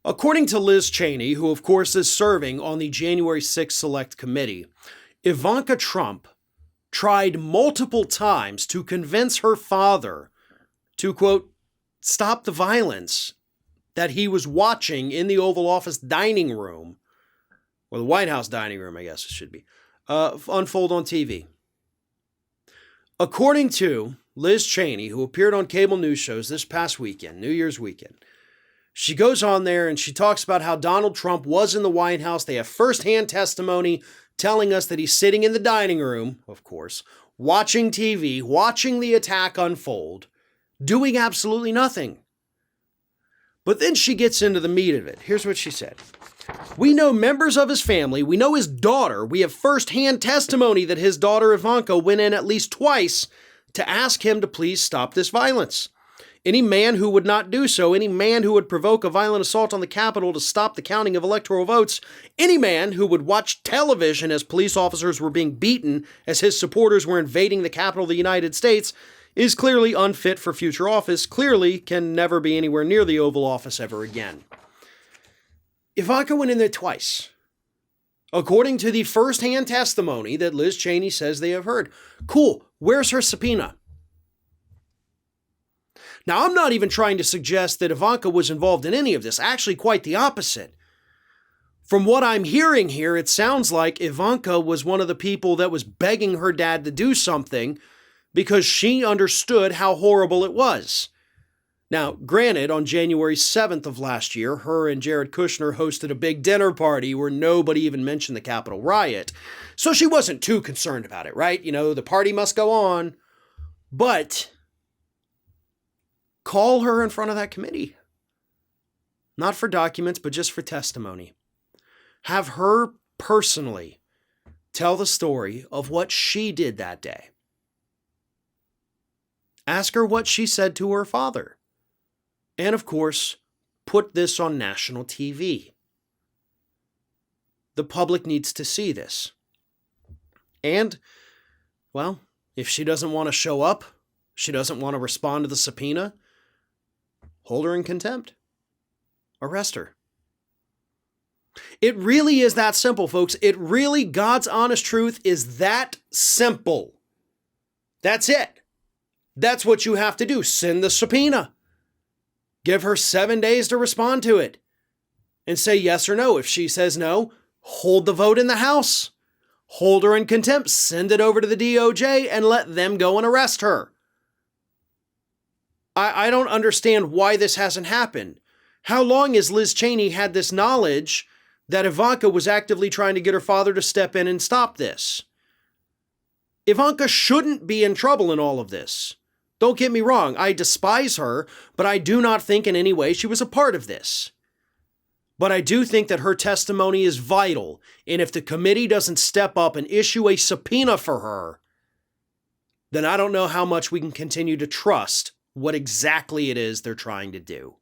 According to Liz Cheney, who of course is serving on the January 6th Select Committee, Ivanka Trump tried multiple times to convince her father to, quote, stop the violence that he was watching in the Oval Office dining room, or the White House dining room, I guess it should be, unfold on TV. According to Liz Cheney, who appeared on cable news shows this past weekend, New Year's weekend, she goes on there and she talks about how Donald Trump was in the White House. They have firsthand testimony telling us that he's sitting in the dining room, of course, watching TV, watching the attack unfold, doing absolutely nothing. But then she gets into the meat of it. Here's what she said. We know members of his family. We know his daughter. We have firsthand testimony that his daughter Ivanka went in at least twice to ask him to please stop this violence. Any man who would not do so, any man who would provoke a violent assault on the Capitol to stop the counting of electoral votes, any man who would watch television as police officers were being beaten as his supporters were invading the Capitol of the United States is clearly unfit for future office, clearly can never be anywhere near the Oval Office ever again. Ivanka went in there twice, according to the first-hand testimony that Liz Cheney says they have heard. Cool, where's her subpoena? Now, I'm not even trying to suggest that Ivanka was involved in any of this. Actually, quite the opposite. From what I'm hearing here, it sounds like Ivanka was one of the people that was begging her dad to do something because she understood how horrible it was. Now, granted, on January 7th of last year, her and Jared Kushner hosted a big dinner party where nobody even mentioned the Capitol riot. So she wasn't too concerned about it, right? You know, the party must go on. But call her in front of that committee. Not for documents, but just for testimony. Have her personally tell the story of what she did that day. Ask her what she said to her father. And of course, put this on national TV. The public needs to see this. And, well, if she doesn't want to show up, she doesn't want to respond to the subpoena, hold her in contempt. Arrest her. It really is that simple, folks. It really, God's honest truth, is that simple. That's it. That's what you have to do. Send the subpoena. Give her 7 days to respond to it. And say yes or no. If she says no, hold the vote in the House. Hold her in contempt. Send it over to the DOJ and let them go and arrest her. I don't understand why this hasn't happened. How long has Liz Cheney had this knowledge that Ivanka was actively trying to get her father to step in and stop this? Ivanka shouldn't be in trouble in all of this. Don't get me wrong, I despise her, but I do not think in any way she was a part of this. But I do think that her testimony is vital, and if the committee doesn't step up and issue a subpoena for her, then I don't know how much we can continue to trust what exactly it is they're trying to do.